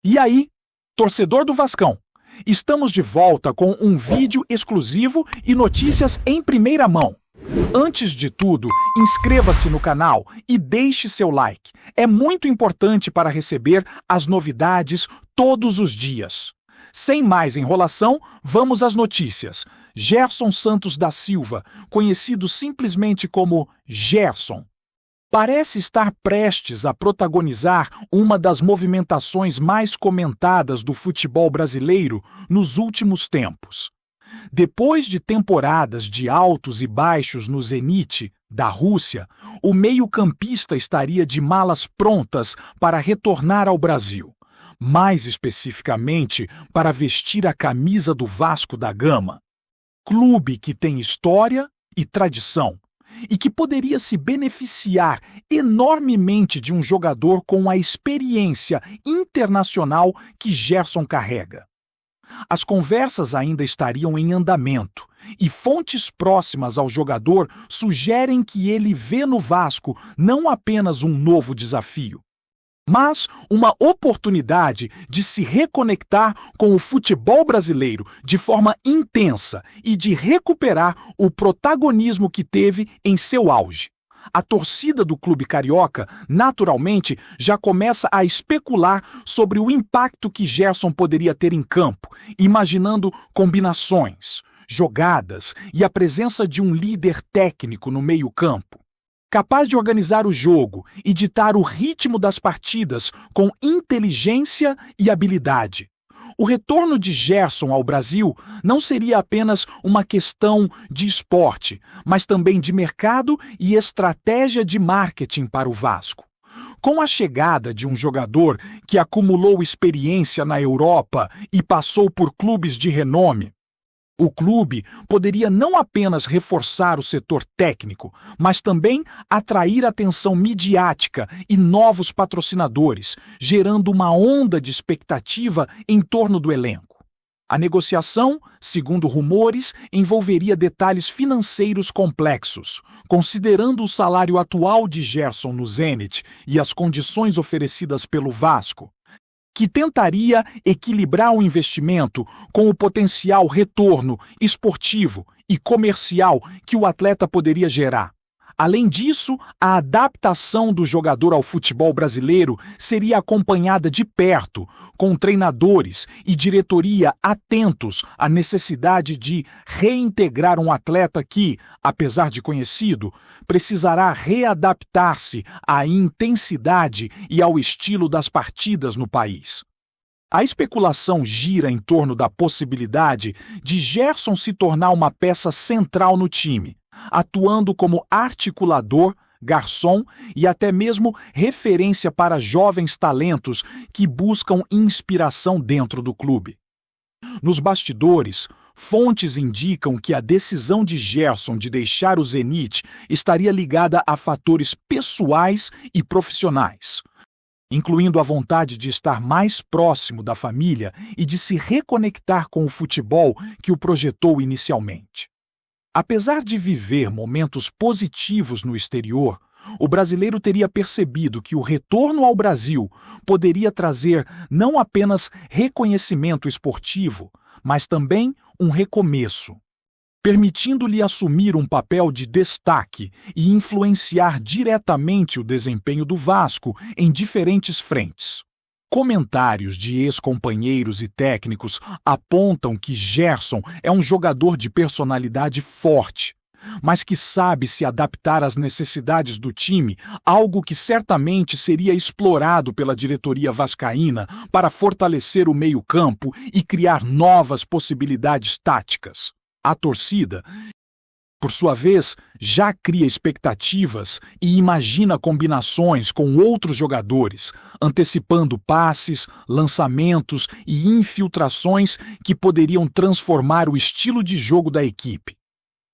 E aí, torcedor do Vascão, estamos de volta com um vídeo exclusivo e notícias em primeira mão. Antes de tudo, inscreva-se no canal e deixe seu like. É muito importante para receber as novidades todos os dias. Sem mais enrolação, vamos às notícias. Gerson Santos da Silva, conhecido simplesmente como Gerson, parece estar prestes a protagonizar uma das movimentações mais comentadas do futebol brasileiro nos últimos tempos. Depois de temporadas de altos e baixos no Zenit da Rússia, o meio-campista estaria de malas prontas para retornar ao Brasil, mais especificamente para vestir a camisa do Vasco da Gama, clube que tem história e tradição, e que poderia se beneficiar enormemente de um jogador com a experiência internacional que Gerson carrega. As conversas ainda estariam em andamento, e fontes próximas ao jogador sugerem que ele vê no Vasco não apenas um novo desafio, mas uma oportunidade de se reconectar com o futebol brasileiro de forma intensa e de recuperar o protagonismo que teve em seu auge. A torcida do clube carioca, naturalmente, já começa a especular sobre o impacto que Gerson poderia ter em campo, imaginando combinações, jogadas e a presença de um líder técnico no meio-campo, capaz de organizar o jogo e ditar o ritmo das partidas com inteligência e habilidade. O retorno de Gerson ao Brasil não seria apenas uma questão de esporte, mas também de mercado e estratégia de marketing para o Vasco. Com a chegada de um jogador que acumulou experiência na Europa e passou por clubes de renome, o clube poderia não apenas reforçar o setor técnico, mas também atrair atenção midiática e novos patrocinadores, gerando uma onda de expectativa em torno do elenco. A negociação, segundo rumores, envolveria detalhes financeiros complexos, considerando o salário atual de Gerson no Zenit e as condições oferecidas pelo Vasco, que tentaria equilibrar o investimento com o potencial retorno esportivo e comercial que o atleta poderia gerar. Além disso, a adaptação do jogador ao futebol brasileiro seria acompanhada de perto, com treinadores e diretoria atentos à necessidade de reintegrar um atleta que, apesar de conhecido, precisará readaptar-se à intensidade e ao estilo das partidas no país. A especulação gira em torno da possibilidade de Gerson se tornar uma peça central no time, atuando como articulador, garçom e até mesmo referência para jovens talentos que buscam inspiração dentro do clube. Nos bastidores, fontes indicam que a decisão de Gerson de deixar o Zenit estaria ligada a fatores pessoais e profissionais, incluindo a vontade de estar mais próximo da família e de se reconectar com o futebol que o projetou inicialmente. Apesar de viver momentos positivos no exterior, o brasileiro teria percebido que o retorno ao Brasil poderia trazer não apenas reconhecimento esportivo, mas também um recomeço, permitindo-lhe assumir um papel de destaque e influenciar diretamente o desempenho do Vasco em diferentes frentes. Comentários de ex-companheiros e técnicos apontam que Gerson é um jogador de personalidade forte, mas que sabe se adaptar às necessidades do time, algo que certamente seria explorado pela diretoria vascaína para fortalecer o meio-campo e criar novas possibilidades táticas. A torcida, por sua vez, já cria expectativas e imagina combinações com outros jogadores, antecipando passes, lançamentos e infiltrações que poderiam transformar o estilo de jogo da equipe.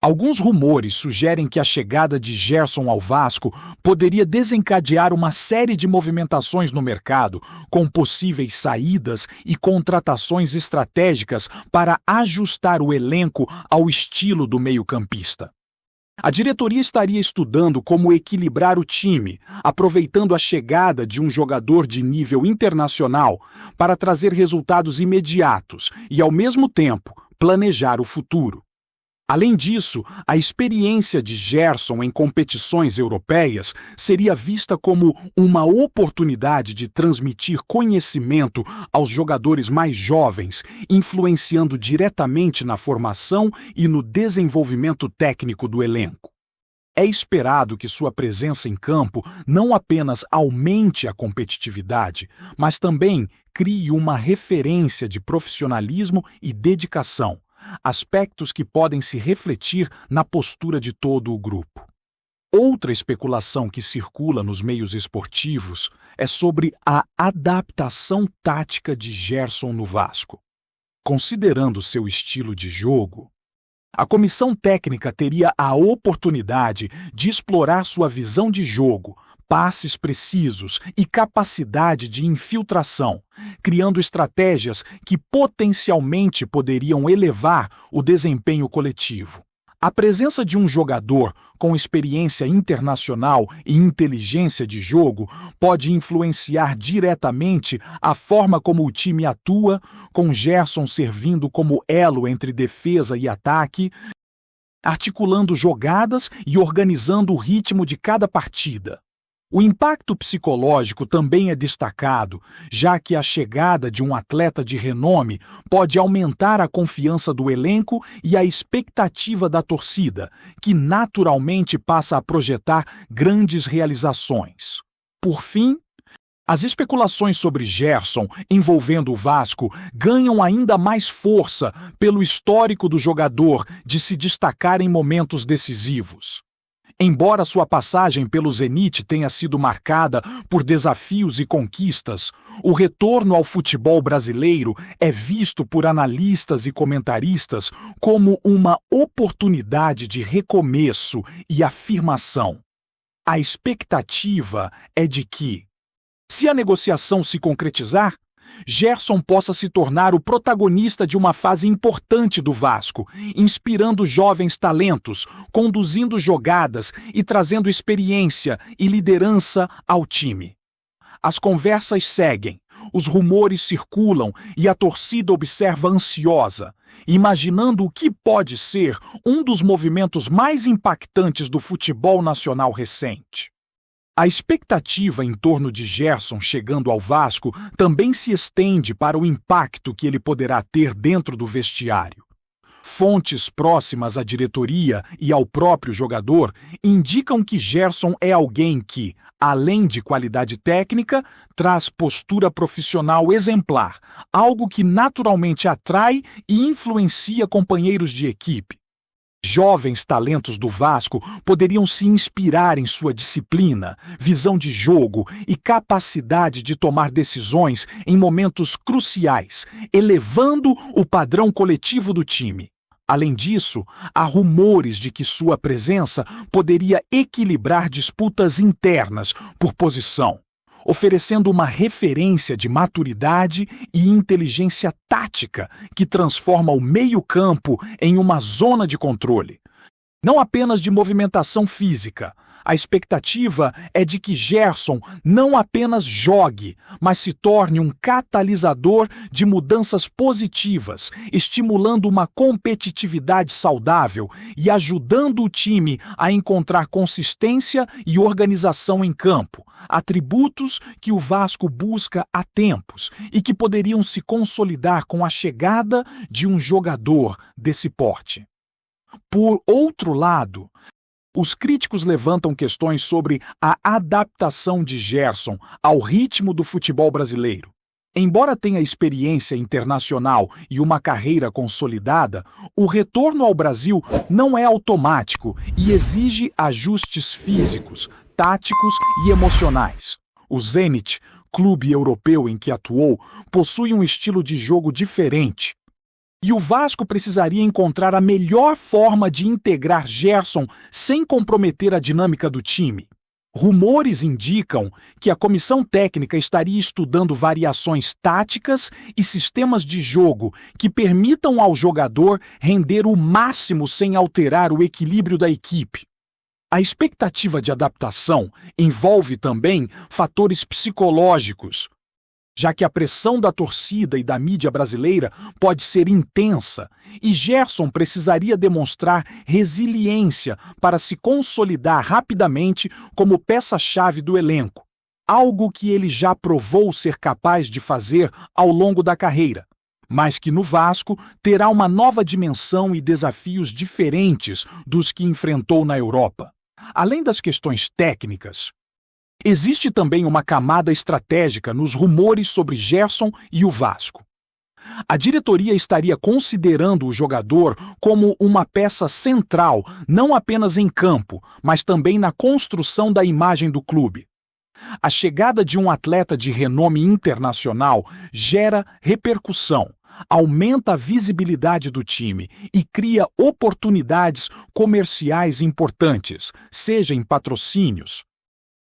Alguns rumores sugerem que a chegada de Gerson ao Vasco poderia desencadear uma série de movimentações no mercado, com possíveis saídas e contratações estratégicas para ajustar o elenco ao estilo do meio-campista. A diretoria estaria estudando como equilibrar o time, aproveitando a chegada de um jogador de nível internacional para trazer resultados imediatos e, ao mesmo tempo, planejar o futuro. Além disso, a experiência de Gerson em competições europeias seria vista como uma oportunidade de transmitir conhecimento aos jogadores mais jovens, influenciando diretamente na formação e no desenvolvimento técnico do elenco. É esperado que sua presença em campo não apenas aumente a competitividade, mas também crie uma referência de profissionalismo e dedicação, aspectos que podem se refletir na postura de todo o grupo. Outra especulação que circula nos meios esportivos é sobre a adaptação tática de Gerson no Vasco. Considerando seu estilo de jogo, a comissão técnica teria a oportunidade de explorar sua visão de jogo, passes precisos e capacidade de infiltração, criando estratégias que potencialmente poderiam elevar o desempenho coletivo. A presença de um jogador com experiência internacional e inteligência de jogo pode influenciar diretamente a forma como o time atua, com Gerson servindo como elo entre defesa e ataque, articulando jogadas e organizando o ritmo de cada partida. O impacto psicológico também é destacado, já que a chegada de um atleta de renome pode aumentar a confiança do elenco e a expectativa da torcida, que naturalmente passa a projetar grandes realizações. Por fim, as especulações sobre Gerson envolvendo o Vasco ganham ainda mais força pelo histórico do jogador de se destacar em momentos decisivos. Embora sua passagem pelo Zenit tenha sido marcada por desafios e conquistas, o retorno ao futebol brasileiro é visto por analistas e comentaristas como uma oportunidade de recomeço e afirmação. A expectativa é de que, se a negociação se concretizar, Gerson possa se tornar o protagonista de uma fase importante do Vasco, inspirando jovens talentos, conduzindo jogadas e trazendo experiência e liderança ao time. As conversas seguem, os rumores circulam e a torcida observa ansiosa, imaginando o que pode ser um dos movimentos mais impactantes do futebol nacional recente. A expectativa em torno de Gerson chegando ao Vasco também se estende para o impacto que ele poderá ter dentro do vestiário. Fontes próximas à diretoria e ao próprio jogador indicam que Gerson é alguém que, além de qualidade técnica, traz postura profissional exemplar, algo que naturalmente atrai e influencia companheiros de equipe. Jovens talentos do Vasco poderiam se inspirar em sua disciplina, visão de jogo e capacidade de tomar decisões em momentos cruciais, elevando o padrão coletivo do time. Além disso, há rumores de que sua presença poderia equilibrar disputas internas por posição, oferecendo uma referência de maturidade e inteligência tática que transforma o meio-campo em uma zona de controle. Não apenas de movimentação física, a expectativa é de que Gerson não apenas jogue, mas se torne um catalisador de mudanças positivas, estimulando uma competitividade saudável e ajudando o time a encontrar consistência e organização em campo, atributos que o Vasco busca há tempos e que poderiam se consolidar com a chegada de um jogador desse porte. Por outro lado, os críticos levantam questões sobre a adaptação de Gerson ao ritmo do futebol brasileiro. Embora tenha experiência internacional e uma carreira consolidada, o retorno ao Brasil não é automático e exige ajustes físicos, táticos e emocionais. O Zenit, clube europeu em que atuou, possui um estilo de jogo diferente. E o Vasco precisaria encontrar a melhor forma de integrar Gerson sem comprometer a dinâmica do time. Rumores indicam que a comissão técnica estaria estudando variações táticas e sistemas de jogo que permitam ao jogador render o máximo sem alterar o equilíbrio da equipe. A expectativa de adaptação envolve também fatores psicológicos, já que a pressão da torcida e da mídia brasileira pode ser intensa, e Gerson precisaria demonstrar resiliência para se consolidar rapidamente como peça-chave do elenco, algo que ele já provou ser capaz de fazer ao longo da carreira, mas que no Vasco terá uma nova dimensão e desafios diferentes dos que enfrentou na Europa. Além das questões técnicas, existe também uma camada estratégica nos rumores sobre Gerson e o Vasco. A diretoria estaria considerando o jogador como uma peça central, não apenas em campo, mas também na construção da imagem do clube. A chegada de um atleta de renome internacional gera repercussão, aumenta a visibilidade do time e cria oportunidades comerciais importantes, seja em patrocínios,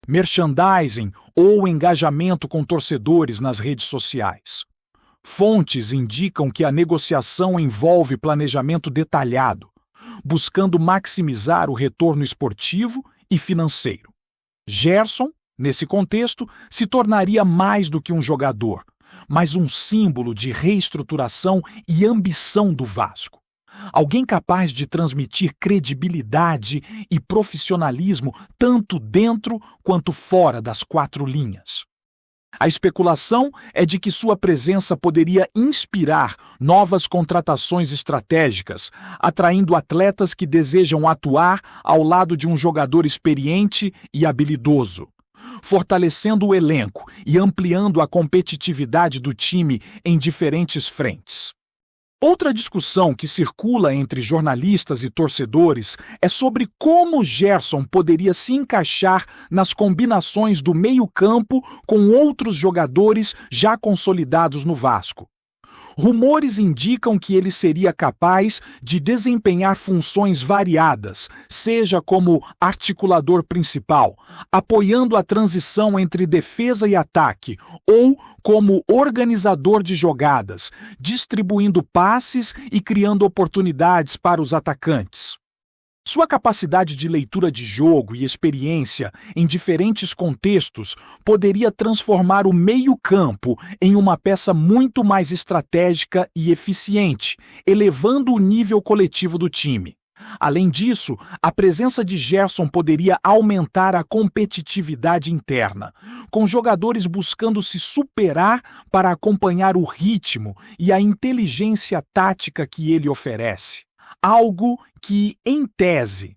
merchandising ou engajamento com torcedores nas redes sociais. Fontes indicam que a negociação envolve planejamento detalhado, buscando maximizar o retorno esportivo e financeiro. Gerson, nesse contexto, se tornaria mais do que um jogador, mas um símbolo de reestruturação e ambição do Vasco. Alguém capaz de transmitir credibilidade e profissionalismo tanto dentro quanto fora das quatro linhas. A especulação é de que sua presença poderia inspirar novas contratações estratégicas, atraindo atletas que desejam atuar ao lado de um jogador experiente e habilidoso, fortalecendo o elenco e ampliando a competitividade do time em diferentes frentes. Outra discussão que circula entre jornalistas e torcedores é sobre como Gerson poderia se encaixar nas combinações do meio-campo com outros jogadores já consolidados no Vasco. Rumores indicam que ele seria capaz de desempenhar funções variadas, seja como articulador principal, apoiando a transição entre defesa e ataque, ou como organizador de jogadas, distribuindo passes e criando oportunidades para os atacantes. Sua capacidade de leitura de jogo e experiência em diferentes contextos poderia transformar o meio-campo em uma peça muito mais estratégica e eficiente, elevando o nível coletivo do time. Além disso, a presença de Gerson poderia aumentar a competitividade interna, com jogadores buscando se superar para acompanhar o ritmo e a inteligência tática que ele oferece. Algo que, em tese,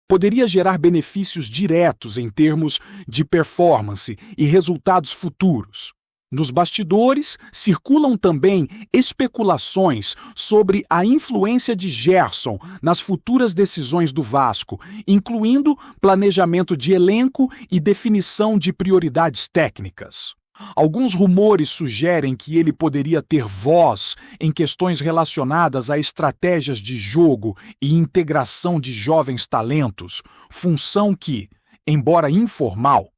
poderia gerar benefícios diretos em termos de performance e resultados futuros. Nos bastidores, circulam também especulações sobre a influência de Gerson nas futuras decisões do Vasco, incluindo planejamento de elenco e definição de prioridades técnicas. Alguns rumores sugerem que ele poderia ter voz em questões relacionadas a estratégias de jogo e integração de jovens talentos, função que, embora informal,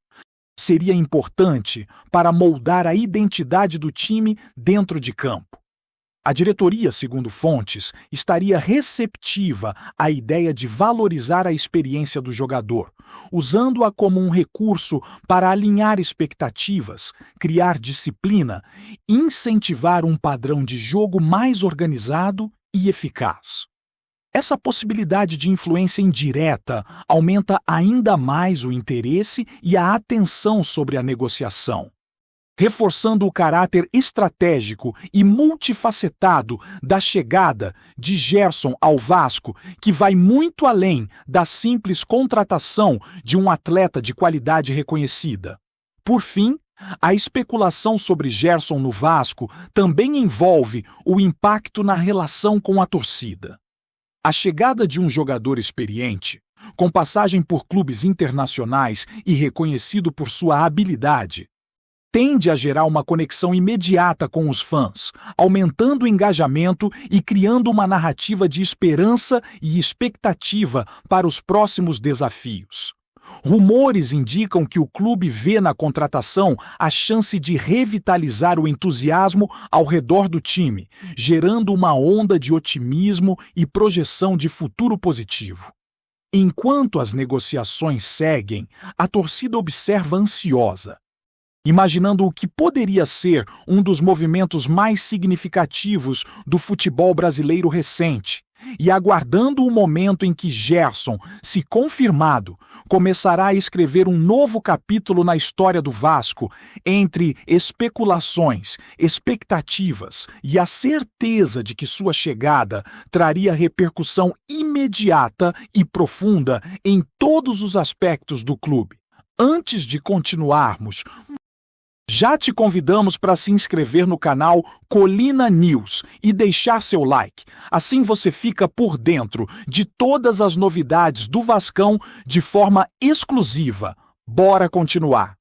seria importante para moldar a identidade do time dentro de campo. A diretoria, segundo fontes, estaria receptiva à ideia de valorizar a experiência do jogador, usando-a como um recurso para alinhar expectativas, criar disciplina e incentivar um padrão de jogo mais organizado e eficaz. Essa possibilidade de influência indireta aumenta ainda mais o interesse e a atenção sobre a negociação, reforçando o caráter estratégico e multifacetado da chegada de Gerson ao Vasco, que vai muito além da simples contratação de um atleta de qualidade reconhecida. Por fim, a especulação sobre Gerson no Vasco também envolve o impacto na relação com a torcida. A chegada de um jogador experiente, com passagem por clubes internacionais e reconhecido por sua habilidade, tende a gerar uma conexão imediata com os fãs, aumentando o engajamento e criando uma narrativa de esperança e expectativa para os próximos desafios. Rumores indicam que o clube vê na contratação a chance de revitalizar o entusiasmo ao redor do time, gerando uma onda de otimismo e projeção de futuro positivo. Enquanto as negociações seguem, a torcida observa ansiosa, imaginando o que poderia ser um dos movimentos mais significativos do futebol brasileiro recente, e aguardando o momento em que Gerson, se confirmado, começará a escrever um novo capítulo na história do Vasco, entre especulações, expectativas e a certeza de que sua chegada traria repercussão imediata e profunda em todos os aspectos do clube. Antes de continuarmos, já te convidamos para se inscrever no canal Colina News e deixar seu like. Assim você fica por dentro de todas as novidades do Vascão de forma exclusiva. Bora continuar!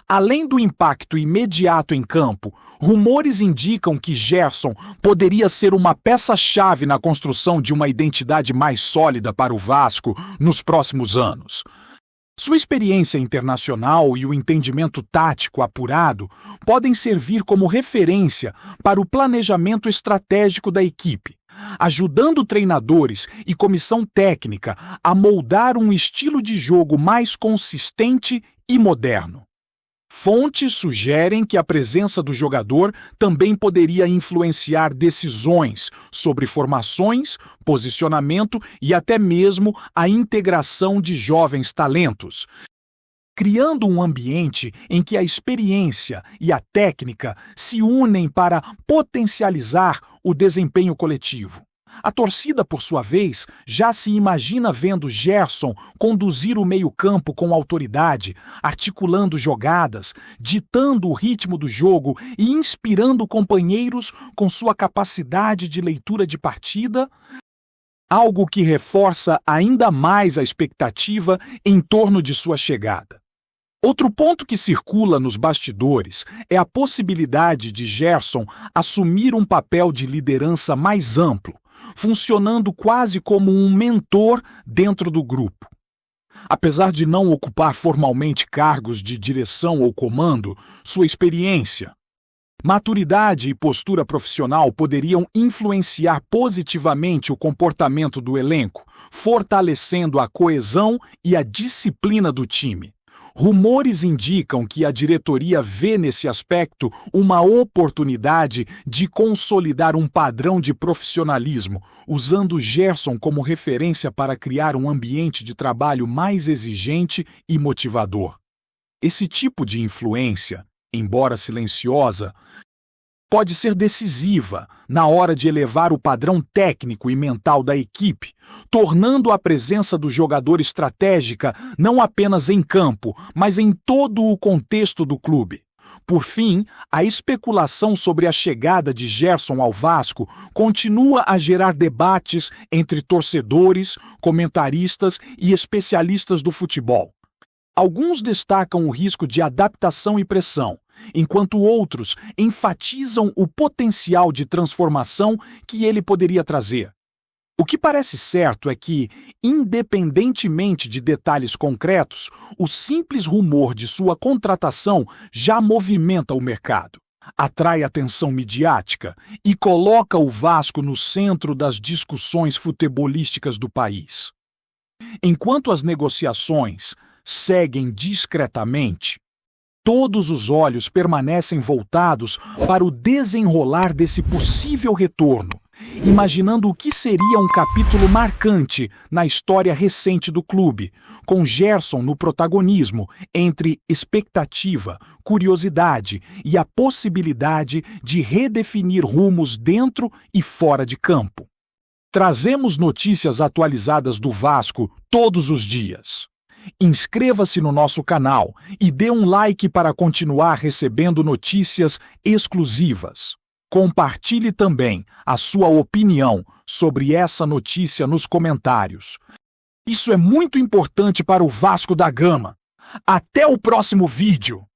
Além do impacto imediato em campo, rumores indicam que Gerson poderia ser uma peça-chave na construção de uma identidade mais sólida para o Vasco nos próximos anos. Sua experiência internacional e o entendimento tático apurado podem servir como referência para o planejamento estratégico da equipe, ajudando treinadores e comissão técnica a moldar um estilo de jogo mais consistente e moderno. Fontes sugerem que a presença do jogador também poderia influenciar decisões sobre formações, posicionamento e até mesmo a integração de jovens talentos, criando um ambiente em que a experiência e a técnica se unem para potencializar o desempenho coletivo. A torcida, por sua vez, já se imagina vendo Gerson conduzir o meio-campo com autoridade, articulando jogadas, ditando o ritmo do jogo e inspirando companheiros com sua capacidade de leitura de partida, algo que reforça ainda mais a expectativa em torno de sua chegada. Outro ponto que circula nos bastidores é a possibilidade de Gerson assumir um papel de liderança mais amplo, funcionando quase como um mentor dentro do grupo. Apesar de não ocupar formalmente cargos de direção ou comando, sua experiência, maturidade e postura profissional poderiam influenciar positivamente o comportamento do elenco, fortalecendo a coesão e a disciplina do time. Rumores indicam que a diretoria vê nesse aspecto uma oportunidade de consolidar um padrão de profissionalismo, usando Gerson como referência para criar um ambiente de trabalho mais exigente e motivador. Esse tipo de influência, embora silenciosa, pode ser decisiva na hora de elevar o padrão técnico e mental da equipe, tornando a presença do jogador estratégica não apenas em campo, mas em todo o contexto do clube. Por fim, a especulação sobre a chegada de Gerson ao Vasco continua a gerar debates entre torcedores, comentaristas e especialistas do futebol. Alguns destacam o risco de adaptação e pressão, enquanto outros enfatizam o potencial de transformação que ele poderia trazer. O que parece certo é que, independentemente de detalhes concretos, o simples rumor de sua contratação já movimenta o mercado, atrai atenção midiática e coloca o Vasco no centro das discussões futebolísticas do país. Enquanto as negociações seguem discretamente, todos os olhos permanecem voltados para o desenrolar desse possível retorno, imaginando o que seria um capítulo marcante na história recente do clube, com Gerson no protagonismo entre expectativa, curiosidade e a possibilidade de redefinir rumos dentro e fora de campo. Trazemos notícias atualizadas do Vasco todos os dias. Inscreva-se no nosso canal e dê um like para continuar recebendo notícias exclusivas. Compartilhe também a sua opinião sobre essa notícia nos comentários. Isso é muito importante para o Vasco da Gama. Até o próximo vídeo!